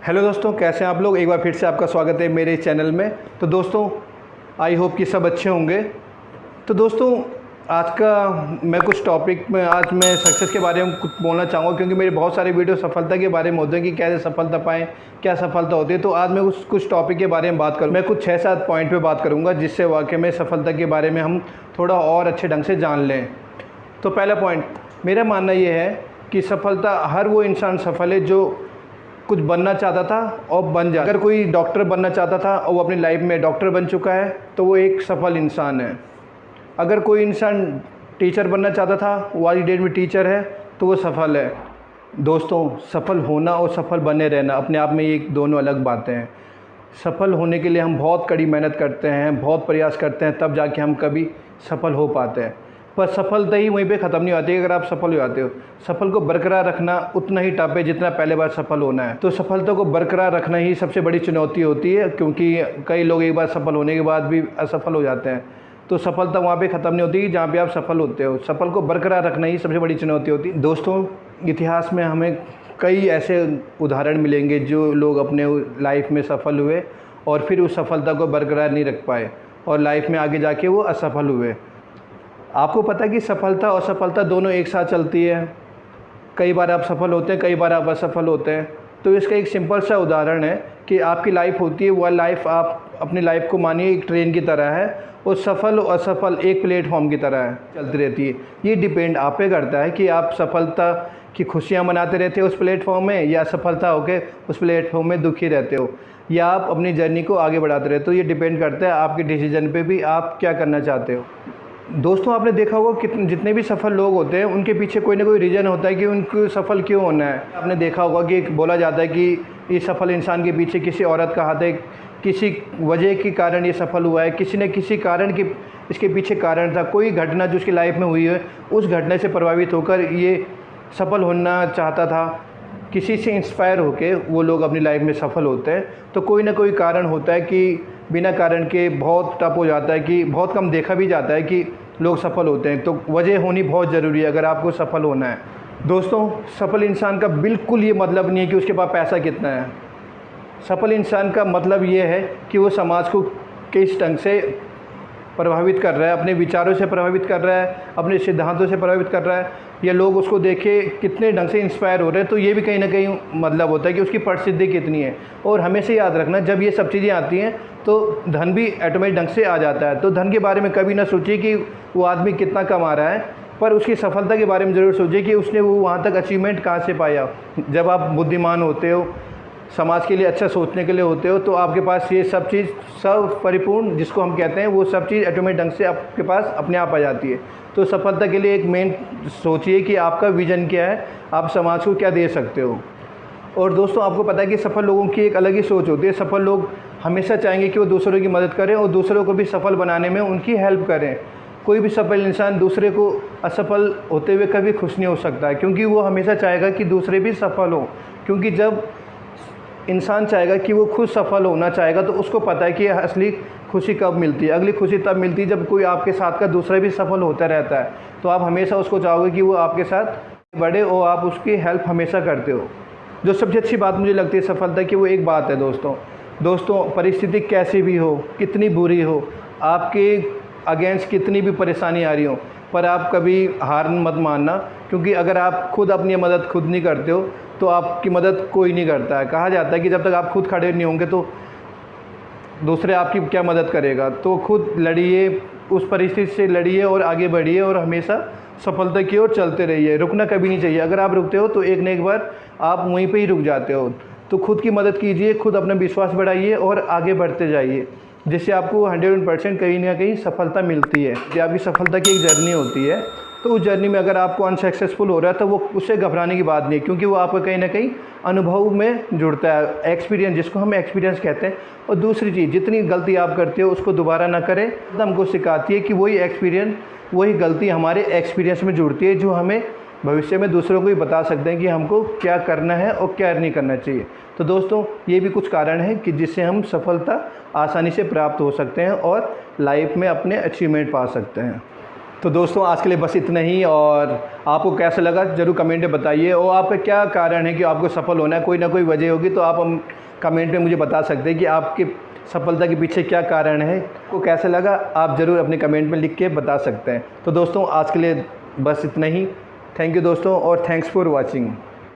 Hello दोस्तों, कैसे हैं आप लोग। एक बार फिर से आपका स्वागत है मेरे चैनल में। तो दोस्तों, आई होप कि सब अच्छे होंगे। तो दोस्तों, आज का मैं कुछ टॉपिक में आज मैं सक्सेस के बारे में कुछ बोलना चाहूँगा, क्योंकि मेरे बहुत सारे वीडियो सफलता के बारे में होते हैं कि कैसे सफलता पाएँ, क्या सफलता होती है। तो आज मैं कुछ टॉपिक के बारे में बात करूँ। मैं कुछ 6-7 पॉइंट पे बात करूँगा, जिससे वाकई में सफलता के बारे में हम थोड़ा और अच्छे ढंग से जान लें। तो पहला पॉइंट, मेरा मानना ये है कि सफलता, हर वो इंसान सफल है जो कुछ बनना चाहता था और बन जाए। अगर कोई डॉक्टर बनना चाहता था और वो अपनी लाइफ में डॉक्टर बन चुका है तो वो एक सफल इंसान है। अगर कोई इंसान टीचर बनना चाहता था, वो आज की डेट में टीचर है, तो वो सफल है। दोस्तों, सफल होना और सफल बने रहना अपने आप में ये दोनों अलग बातें हैं। सफल होने के लिए हम बहुत कड़ी मेहनत करते हैं, बहुत प्रयास करते हैं, तब जाके हम कभी सफल हो पाते हैं। पर सफलता ही वहीं पे ख़त्म नहीं होती है। अगर आप सफल हो जाते हो, सफल को बरकरार रखना उतना ही टफ है जितना पहले बार सफल होना है। तो सफलता को बरकरार रखना ही सबसे बड़ी चुनौती होती है, क्योंकि कई लोग एक बार सफल होने के बाद भी असफल हो जाते हैं। तो सफलता वहाँ पे ख़त्म नहीं होती जहाँ पे आप सफल होते हो। सफल को बरकरार रखना ही सबसे बड़ी चुनौती होती है। दोस्तों, इतिहास में हमें कई ऐसे उदाहरण मिलेंगे जो लोग अपने लाइफ में सफल हुए और फिर उस सफलता को बरकरार नहीं रख पाए और लाइफ में आगे जाके वो असफल हुए। आपको पता है कि सफलता और असफलता दोनों एक साथ चलती है। कई बार आप सफल होते हैं, कई बार आप असफल होते हैं। तो इसका एक सिंपल सा उदाहरण है कि आपकी लाइफ होती है, वह लाइफ आप अपनी लाइफ को मानिए एक ट्रेन की तरह है, और सफल और असफल एक प्लेटफॉर्म की तरह है, चलती रहती है। ये डिपेंड आप पे करता है कि आप सफलता की खुशियाँ मनाते रहते हो उस प्लेटफॉर्म में, या असफलता होकर उस प्लेटफॉर्म में दुखी रहते हो, या आप अपनी जर्नी को आगे बढ़ाते रहते हो। ये डिपेंड करता है आपके डिसीजन पे भी, आप क्या करना चाहते हो। दोस्तों, आपने देखा होगा कि जितने भी सफल लोग होते हैं उनके पीछे कोई ना कोई रीज़न होता है कि उनको सफल क्यों होना है। आपने देखा होगा कि बोला जाता है कि इस सफल इंसान के पीछे किसी औरत का हाथ है, किसी वजह के कारण ये सफल हुआ है, किसी न किसी कारण की इसके पीछे कारण था। कोई घटना जो उसकी लाइफ में हुई है, उस घटना से प्रभावित होकर ये सफल होना चाहता था। किसी से इंस्पायर होकर वो लोग अपनी लाइफ में सफल होते हैं। तो कोई ना कोई कारण होता है कि बिना कारण के बहुत टफ हो जाता है, कि बहुत कम देखा भी जाता है कि लोग सफल होते हैं। तो वजह होनी बहुत ज़रूरी है अगर आपको सफल होना है। दोस्तों, सफल इंसान का बिल्कुल ये मतलब नहीं है कि उसके पास पैसा कितना है। सफल इंसान का मतलब ये है कि वो समाज को किस ढंग से प्रभावित कर रहा है, अपने विचारों से प्रभावित कर रहा है, अपने सिद्धांतों से प्रभावित कर रहा है, या लोग उसको देखे कितने ढंग से इंस्पायर हो रहे हैं। तो ये भी कहीं ना कहीं मतलब होता है कि उसकी प्रसिद्धि कितनी है। और हमेशा याद रखना, जब ये सब चीज़ें आती हैं तो धन भी ऑटोमेटिक ढंग से आ जाता है। तो धन के बारे में कभी ना सोचिए कि वो आदमी कितना कमा रहा है, पर उसकी सफलता के बारे में ज़रूर सोचिए कि उसने वो वहाँ तक अचीवमेंट कहाँ से पाया। जब आप बुद्धिमान होते हो, समाज के लिए अच्छा सोचने के लिए होते हो, तो आपके पास ये सब चीज़, सब परिपूर्ण जिसको हम कहते हैं, वो सब चीज़ ऑटोमेटिक ढंग से आपके पास अपने आप आ जाती है। तो सफलता के लिए एक मेन सोचिए कि आपका विज़न क्या है, आप समाज को क्या दे सकते हो। और दोस्तों, आपको पता है कि सफल लोगों की एक अलग ही सोच होती है। सफल लोग हमेशा चाहेंगे कि वो दूसरों की मदद करें और दूसरों को भी सफल बनाने में उनकी हेल्प करें। कोई भी सफल इंसान दूसरे को असफल होते हुए कभी खुश नहीं हो सकता है, क्योंकि वो हमेशा चाहेगा कि दूसरे भी सफल हों। क्योंकि जब इंसान चाहेगा कि वो खुद सफल होना चाहेगा, तो उसको पता है कि असली खुशी कब मिलती है। अगली खुशी तब मिलती है जब कोई आपके साथ का दूसरा भी सफल होता रहता है। तो आप हमेशा उसको चाहोगे कि वो आपके साथ बढ़े और आप उसकी हेल्प हमेशा करते हो। जो सबसे अच्छी बात मुझे लगती है सफलता की, वो एक बात है दोस्तों, परिस्थिति कैसी भी हो, कितनी बुरी हो, आपके अगेंस्ट कितनी भी परेशानी आ रही हो, पर आप कभी हार मत मानना। क्योंकि अगर आप खुद अपनी मदद खुद नहीं करते हो तो आपकी मदद कोई नहीं करता है। कहा जाता है कि जब तक आप खुद खड़े नहीं होंगे तो दूसरे आपकी क्या मदद करेगा। तो खुद लड़िए, उस परिस्थिति से लड़िए और आगे बढ़िए, और हमेशा सफलता की ओर चलते रहिए। रुकना कभी नहीं चाहिए। अगर आप रुकते हो तो एक न एक बार आप वहीं पे ही रुक जाते हो। तो खुद की मदद कीजिए, खुद अपना विश्वास बढ़ाइए और आगे बढ़ते जाइए, जिससे आपको 100% कहीं ना कहीं सफलता मिलती है। जब आपकी सफलता की एक जर्नी होती है, तो उस जर्नी में अगर आपको अनसक्सेसफुल हो रहा है तो वो उससे घबराने की बात नहीं है, क्योंकि वो आपका कहीं ना कहीं अनुभव में जुड़ता है, एक्सपीरियंस, जिसको हम एक्सपीरियंस कहते हैं। और दूसरी चीज़, जितनी गलती आप करते हो उसको दोबारा ना करें। तो हमको सिखाती है कि वही एक्सपीरियंस, वही गलती हमारे एक्सपीरियंस में जुड़ती है, जो हमें भविष्य में दूसरों को भी बता सकते हैं कि हमको क्या करना है और क्या नहीं करना चाहिए। तो दोस्तों, ये भी कुछ कारण है कि जिससे हम सफलता आसानी से प्राप्त हो सकते हैं और लाइफ में अपने अचीवमेंट पा सकते हैं। तो दोस्तों आज के लिए बस इतना ही, और आपको कैसा लगा ज़रूर कमेंट में बताइए, और आपका क्या कारण है कि आपको सफल होना है। कोई ना कोई वजह होगी, तो आप हम कमेंट में मुझे बता सकते हैं कि आपकी सफलता के पीछे क्या कारण है। आपको कैसा लगा आप ज़रूर अपने कमेंट में लिख के बता सकते हैं। तो दोस्तों आज के लिए बस इतना ही। थैंक यू दोस्तों, और थैंक्स फॉर वॉचिंग।